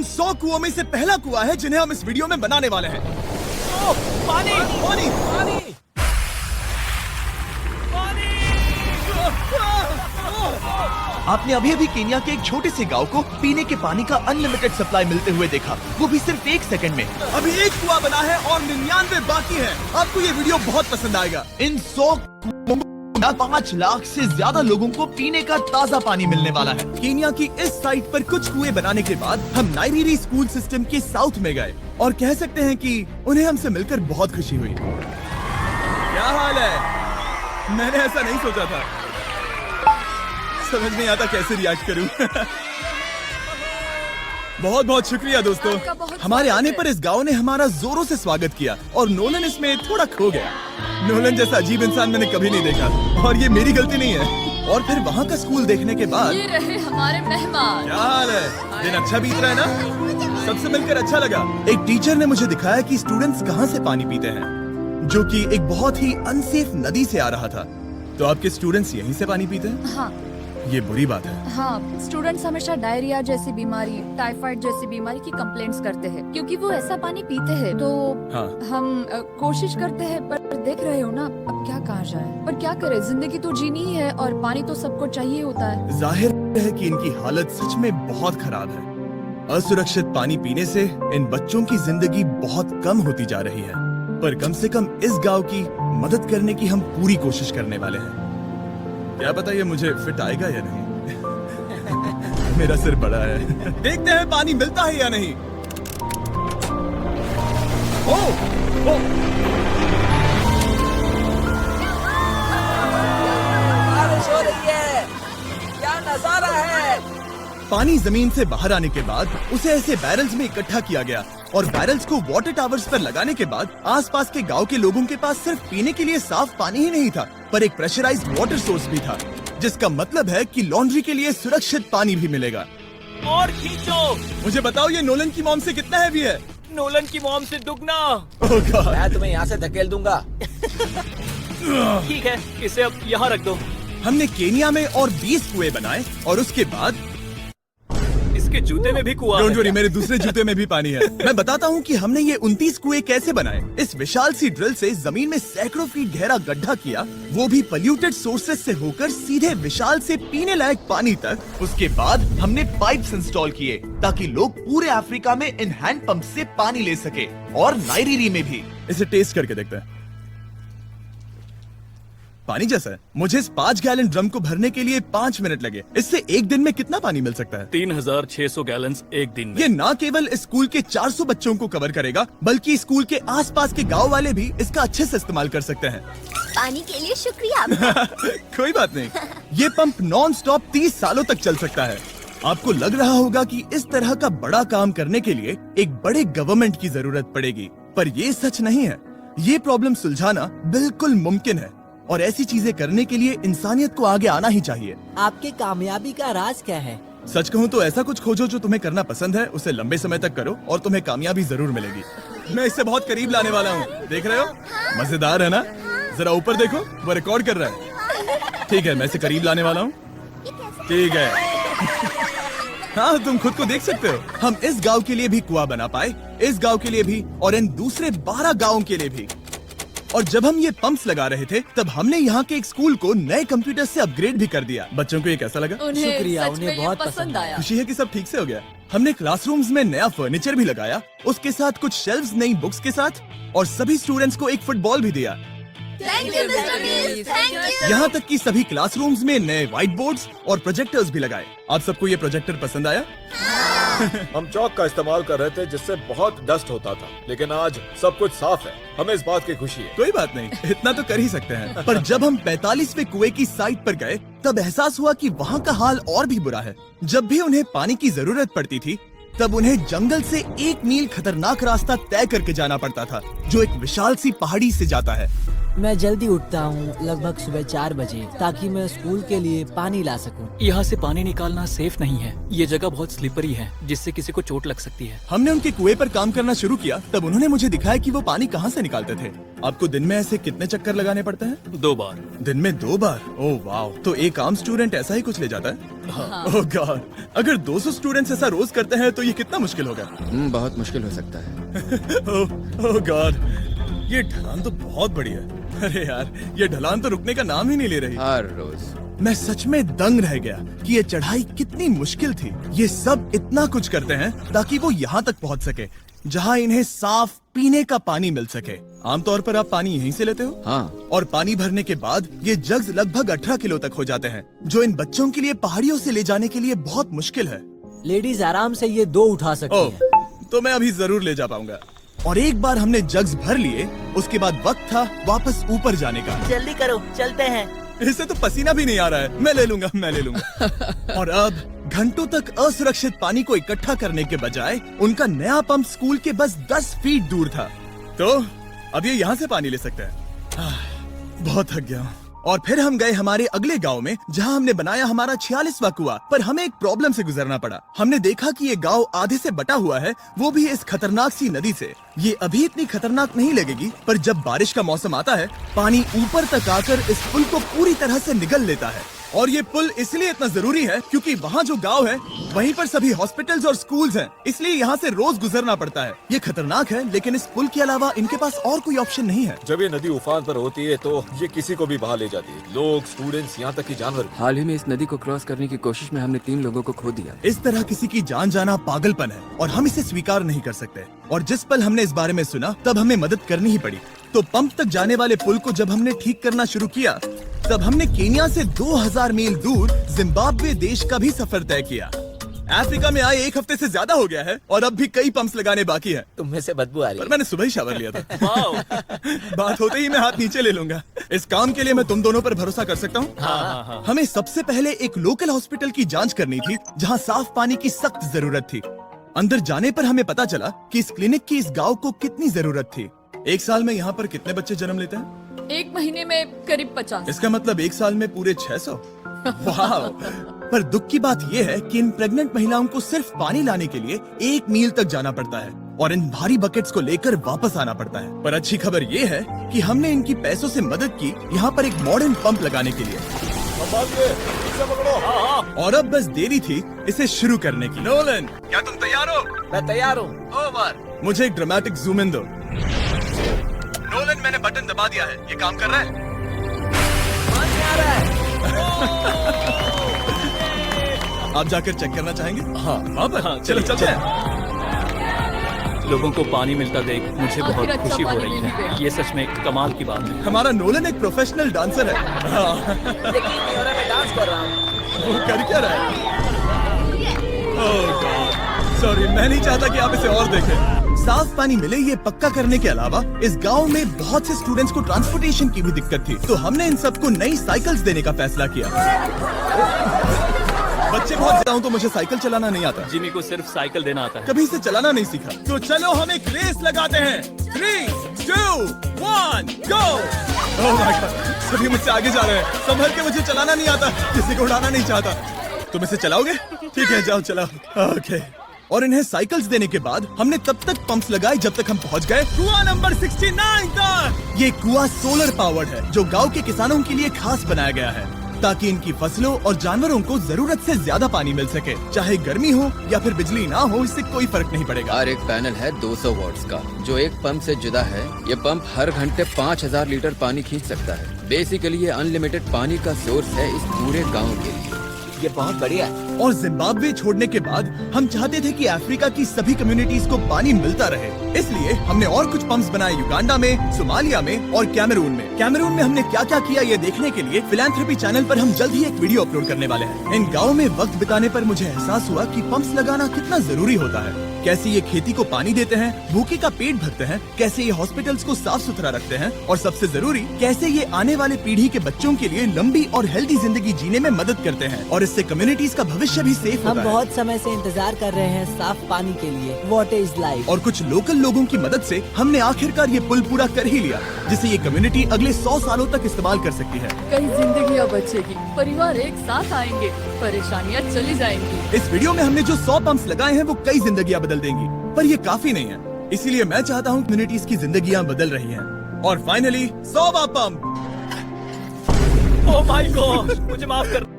उन 100 कुओं में से पहला कुआं है जिन्हें हम इस वीडियो में बनाने वाले हैं। पानी पानी पानी आपने अभी अभी केन्या के एक छोटे से गांव को पीने के पानी का अनलिमिटेड सप्लाई मिलते हुए देखा, वो भी सिर्फ 1 सेकंड में। अभी एक कुआं बना है और 99 बाकी है। आपको ये वीडियो बहुत पसंद आएगा। इन 100 5 लाख से ज्यादा लोगों को पीने का ताज़ा पानी मिलने वाला है। केन्या की इस साइट पर कुछ कुएं बनाने के बाद हम नाइरीरी स्कूल सिस्टम के साउथ में गए और कह सकते हैं कि उन्हें हमसे मिलकर बहुत खुशी हुई। क्या हाल है? मैंने ऐसा नहीं सोचा था। समझ नहीं आता कैसे रिएक्ट करूं। बहुत बहुत शुक्रिया दोस्तों। हमारे आने पर इस गांव ने हमारा जोरों से स्वागत किया और नोलन इसमें थोड़ा खो गया। नोलन जैसा अजीब इंसान मैंने कभी नहीं देखा और ये मेरी गलती नहीं है। और फिर वहाँ का स्कूल देखने के बाद ये रहे हमारे मेहमान। क्या हाल है? दिन अच्छा बीत रहा है ना? सबसे मिलकर अच्छा लगा। एक टीचर ने मुझे दिखाया कि स्टूडेंट्स कहाँ से पानी पीते हैं, जो कि एक बहुत ही अनसेफ नदी से आ रहा था। तो आपके स्टूडेंट्स यहीं से पानी पीते हैं? हाँ ये बुरी बात है। हाँ, स्टूडेंट्स हमेशा डायरिया जैसी बीमारी, टाइफाइड जैसी बीमारी की कंप्लेंट्स करते हैं क्योंकि वो ऐसा पानी पीते हैं। तो हाँ। हम कोशिश करते हैं, पर देख रहे हो ना, अब क्या कहा जाए। पर क्या करे, जिंदगी तो जीनी ही है और पानी तो सबको चाहिए होता है। जाहिर है कि इनकी हालत सच में बहुत खराब है। असुरक्षित पानी पीने से इन बच्चों की जिंदगी बहुत कम होती जा रही है, पर कम से कम इस गांव की मदद करने की हम पूरी कोशिश करने वाले हैं। क्या पता ये मुझे फिट आएगा या नहीं। मेरा सिर बड़ा है। देखते हैं पानी मिलता है या नहीं। ओ, बारिश हो रही है, क्या नजारा है। पानी जमीन से बाहर आने के बाद उसे ऐसे बैरल्स में इकट्ठा किया गया और बैरल्स को वाटर टावर्स पर लगाने के बाद आसपास के गांव के लोगों के पास सिर्फ पीने के लिए साफ पानी ही नहीं था, पर एक प्रेशराइज्ड वाटर सोर्स भी था, जिसका मतलब है कि लॉन्ड्री के लिए सुरक्षित पानी भी मिलेगा। और खींचो। मुझे बताओ ये नोलन की मॉम से कितना हैवी है? नोलन की मॉम से दुगना। ओह गॉड। मैं तुम्हें यहाँ से धकेल दूंगा। ठीक है, इसे अब यहाँ रख दो। हमने केन्या में और 20 कुएं बनाए और उसके बाद इसके जूते में भी कुआं डोंट है। वरी, मेरे दूसरे जूते में भी पानी है। मैं बताता हूँ कि हमने ये 29 कुएं कैसे बनाए। इस विशाल सी ड्रिल से जमीन में सैकड़ों फीट गहरा गड्ढा किया, वो भी पॉल्यूटेड सोर्सेज से होकर सीधे विशाल से पीने लायक पानी तक। उसके बाद हमने पाइप्स इंस्टॉल किए ताकि लोग पूरे अफ्रीका में इन हैंड पंप से पानी ले सके और नाइरीरी में भी। इसे टेस्ट करके देखते हैं। पानी जैसा है। मुझे इस 5 गैलन ड्रम को भरने के लिए 5 मिनट लगे। इससे एक दिन में कितना पानी मिल सकता है? 3600 गैलन्स एक दिन में। ये न केवल स्कूल के 400 बच्चों को कवर करेगा, बल्कि स्कूल के आसपास के गांव वाले भी इसका अच्छे से इस्तेमाल कर सकते हैं। पानी के लिए शुक्रिया आपका। कोई बात नहीं। ये पंप नॉन स्टॉप 30 सालों तक चल सकता है। आपको लग रहा होगा कि इस तरह का बड़ा काम करने के लिए एक बड़े गवर्नमेंट की जरूरत पड़ेगी, पर ये सच नहीं है। ये प्रॉब्लम सुलझाना बिल्कुल मुमकिन है और ऐसी चीजें करने के लिए इंसानियत को आगे आना ही चाहिए। आपकी कामयाबी का राज क्या है? सच कहूँ तो ऐसा कुछ खोजो जो तुम्हें करना पसंद है, उसे लंबे समय तक करो और तुम्हें कामयाबी जरूर मिलेगी। मैं इससे बहुत करीब लाने वाला हूँ, देख रहे हो? मजेदार है ना? जरा ऊपर देखो, वो रिकॉर्ड कर रहा है। ठीक है, मैं इसे करीब लाने वाला हूँ। ठीक है। हाँ, तुम खुद को देख सकते हो। हम इस गांव के लिए भी कुआं बना पाए, इस गांव के लिए भी और इन दूसरे 12 गांवों के लिए भी। और जब हम ये पंप्स लगा रहे थे, तब हमने यहाँ के एक स्कूल को नए कंप्यूटर से अपग्रेड भी कर दिया। बच्चों को ये कैसा लगा? उन्हें शुक्रिया, सच उन्हें में ये बहुत पसंद पसंद आया। खुशी है कि सब ठीक से हो गया। हमने क्लासरूम्स में नया फर्नीचर भी लगाया, उसके साथ कुछ शेल्व्स नई बुक्स के साथ, और सभी स्टूडेंट्स को एक फुटबॉल भी दिया। थैंक यू मिस्टर बीस, थैंक यू। यहाँ तक कि सभी क्लासरूम्स में नए व्हाइट बोर्ड्स और प्रोजेक्टर्स भी लगाए। आप सबको ये प्रोजेक्टर पसंद आया? हम चौक का इस्तेमाल कर रहे थे जिससे बहुत डस्ट होता था, लेकिन आज सब कुछ साफ है। हमें इस बात की खुशी है। कोई बात नहीं, इतना तो कर ही सकते हैं। पर जब हम 45वें कुएं की साइट पर गए, तब एहसास हुआ कि वहाँ का हाल और भी बुरा है। जब भी उन्हें पानी की जरूरत पड़ती थी, तब उन्हें जंगल से 1 मील खतरनाक रास्ता तय करके जाना पड़ता था, जो एक विशाल सी पहाड़ी से जाता है। मैं जल्दी उठता हूँ, लगभग सुबह 4 बजे, ताकि मैं स्कूल के लिए पानी ला सकूँ। यहाँ से पानी निकालना सेफ नहीं है। ये जगह बहुत स्लिपरी है, जिससे किसी को चोट लग सकती है। हमने उनके कुएं पर काम करना शुरू किया, तब उन्होंने मुझे दिखाया कि वो पानी कहाँ से निकालते थे। आपको दिन में ऐसे कितने चक्कर लगाने पड़ते हैं? 2 बार। दिन में 2 बार? ओह वाह, तो एक आम स्टूडेंट ऐसा ही कुछ ले जाता है? ओह गॉड, अगर 200 स्टूडेंट्स ऐसा रोज करते हैं तो ये कितना मुश्किल होगा? बहुत मुश्किल हो सकता है। ओह गॉड, ये ढलान तो बहुत बड़ी है। अरे यार, ये ढलान तो रुकने का नाम ही नहीं ले रही। हर रोज मैं सच में दंग रह गया कि ये चढ़ाई कितनी मुश्किल थी। ये सब इतना कुछ करते हैं ताकि वो यहाँ तक पहुँच सके, जहाँ इन्हें साफ पीने का पानी मिल सके। आमतौर पर आप पानी यहीं से लेते हो? हाँ। और पानी भरने के बाद ये जग्स लगभग 18 किलो तक हो जाते हैं, जो इन बच्चों के लिए पहाड़ियों से ले जाने के लिए बहुत मुश्किल है। लेडीज आराम से ये 2 उठा सकती ओह, हैं। तो मैं अभी जरूर ले जा पाऊंगा। और एक बार हमने जग्स भर लिए, उसके बाद वक्त था वापस ऊपर जाने का। जल्दी करो, चलते हैं। इससे तो पसीना भी नहीं आ रहा है। मैं ले लूंगा। और अब घंटों तक असुरक्षित पानी को इकट्ठा करने के बजाय उनका नया पंप स्कूल के बस 10 फीट दूर था, तो अब ये यहाँ से पानी ले सकते हैं। बहुत थक गया हूँ। और फिर हम गए हमारे अगले गांव में, जहां हमने बनाया हमारा 46वां कुआं। पर हमें एक प्रॉब्लम से गुजरना पड़ा। हमने देखा कि ये गांव आधे से बटा हुआ है, वो भी इस खतरनाक सी नदी से। ये अभी इतनी खतरनाक नहीं लगेगी, पर जब बारिश का मौसम आता है, पानी ऊपर तक आकर इस पुल को पूरी तरह से निगल लेता है। और ये पुल इसलिए इतना जरूरी है क्योंकि वहाँ जो गांव है, वहीं पर सभी हॉस्पिटल्स और स्कूल्स हैं, इसलिए यहाँ से रोज गुजरना पड़ता है। ये खतरनाक है, लेकिन इस पुल के अलावा इनके पास और कोई ऑप्शन नहीं है। जब ये नदी उफान पर होती है तो ये किसी को भी बहा ले जाती है, लोग, स्टूडेंट्स, यहाँ तक कि जानवर भी। हाल ही में इस नदी को क्रॉस करने की कोशिश में हमने 3 लोगों को खो दिया। इस तरह किसी की जान जाना पागलपन है और हम इसे स्वीकार नहीं कर सकते। और जिस पल हमने इस बारे में सुना, तब हमें मदद करनी ही पड़ी। तो पंप तक जाने वाले पुल को जब हमने ठीक करना शुरू किया, तब हमने केन्या से 2000 मील दूर जिम्बाब्वे देश का भी सफर तय किया। अफ्रीका में आए 1 हफ्ते से ज्यादा हो गया है और अब भी कई पंप्स लगाने बाकी है। तुम में से बदबू आ रही पर है। मैंने सुबह ही शावर लिया था। बात होते ही मैं हाथ नीचे ले लूंगा। इस काम के लिए मैं तुम दोनों पर भरोसा कर सकता हूँ? हाँ। हमें सबसे पहले एक लोकल हॉस्पिटल की जांच करनी थी, जहाँ साफ पानी की सख्त जरूरत थी। अंदर जाने पर हमें पता चला कि इस क्लिनिक की इस गांव को कितनी जरूरत थी। 1 साल में यहाँ पर कितने बच्चे जन्म लेते हैं? 1 महीने में करीब 50। इसका मतलब 1 साल में पूरे 600। वाह! पर दुख की बात यह है कि इन प्रेग्नेंट महिलाओं को सिर्फ पानी लाने के लिए 1 मील तक जाना पड़ता है और इन भारी बकेट्स को लेकर वापस आना पड़ता है। पर अच्छी खबर ये है कि हमने इनकी पैसों से मदद की यहाँ पर एक मॉडर्न पंप लगाने के लिए। और अब बस देरी थी इसे शुरू करने की। नोलन, क्या तुम तैयार हो? मैं तैयार हूँ। ओवर। मुझे एक ड्रामेटिक जूम इन दो। नोलन, मैंने बटन दबा दिया है, ये काम कर रहा है? आप जाकर चेक करना चाहेंगे? हाँ। वहाँ पर? हाँ, चलो चलते हैं। लोगों को पानी मिलता देख मुझे आखिर बहुत अच्छा खुशी हो पानी रही मिल गया। है। ये सच में एक कमाल की बात है। हमारा नोलन एक प्रोफेशनल डांसर है। हाँ। यकीन नहीं हो रहा, मैं डांस कर रहा हूँ। वो कर क्या रहा है? ओह गॉड, सॉरी, मैं नहीं चाहता कि आप इसे और देखें। साफ पानी मिले ये पक्का करने के अलावा इस गांव में बहुत से स्टूडेंट्स को ट्रांसपोर्टेशन की भी दिक्कत थी, तो हमने इन सबको नई साइकिल्स देने का फैसला किया। बच्चे बहुत ज्यादा हूं तो मुझे साइकिल चलाना नहीं आता। जिमी को सिर्फ साइकिल देना आता है। कभी इसे चलाना नहीं सीखा। तो चलो हम एक रेस लगाते हैं। 3, 2, 1, गो! ओह माय गॉड, सभी मुझसे आगे जा रहे हैं। संभल के, मुझे चलाना नहीं आता, किसी को उड़ाना नहीं चाहता। तुम इसे चलाओगे? ठीक है, जाओ चलाओ। ओके। और इन्हें साइकिल्स देने के बाद हमने तब तक पंप्स लगाए जब तक हम पहुंच गए कुआं नंबर 69 तक। ये कुआं सोलर पावर्ड है, जो गांव के किसानों के लिए खास बनाया गया है, ताकि इनकी फसलों और जानवरों को जरूरत से ज्यादा पानी मिल सके। चाहे गर्मी हो या फिर बिजली ना हो, इससे कोई फर्क नहीं पड़ेगा। और एक पैनल है 200 वॉट्स का, जो एक पंप से जुदा है। ये पंप हर घंटे 5000 लीटर पानी खींच सकता है। बेसिकली ये अनलिमिटेड पानी का सोर्स है इस पूरे गाँव के लिए। ये बहुत बढ़िया है। और जिम्बाब्वे छोड़ने के बाद हम चाहते थे कि अफ्रीका की सभी कम्युनिटीज को पानी मिलता रहे, इसलिए हमने और कुछ पंप्स बनाए युगांडा में, सोमालिया में और कैमरून में। कैमरून में हमने क्या क्या किया ये देखने के लिए फिलैंथ्रोपी चैनल पर हम जल्द ही एक वीडियो अपलोड करने वाले हैं। इन गाँव में वक्त बिताने पर मुझे एहसास हुआ कि पंप्स लगाना कितना जरूरी होता है। कैसे ये खेती को पानी देते हैं, भूखे का पेट भरते हैं, कैसे ये हॉस्पिटल्स को साफ सुथरा रखते हैं, और सबसे जरूरी कैसे ये आने वाले पीढ़ी के बच्चों के लिए लंबी और हेल्दी जिंदगी जीने में मदद करते हैं और इससे कम्युनिटीज का भविष्य भविष्य भी सेफ हम होता है। बहुत समय से इंतजार कर रहे हैं साफ पानी के लिए। Water is life. और कुछ लोकल लोगों की मदद से हमने आखिरकार ये पुल पूरा कर ही लिया, जिसे ये कम्युनिटी अगले 100 सालों तक इस्तेमाल कर सकती है। कई जिंदगियां बचेगी, परिवार एक साथ आएंगे, परेशानियां चली जाएंगी। इस वीडियो में हमने जो 100 पंप्स लगाए हैं वो कई जिंदगियां बदल देंगी, पर ये काफी नहीं है। इसीलिए मैं चाहता हूँ कम्युनिटीज की जिंदगियां बदल रही हैं। और फाइनली 100वां पंप। ओह माय गॉड, मुझे माफ कर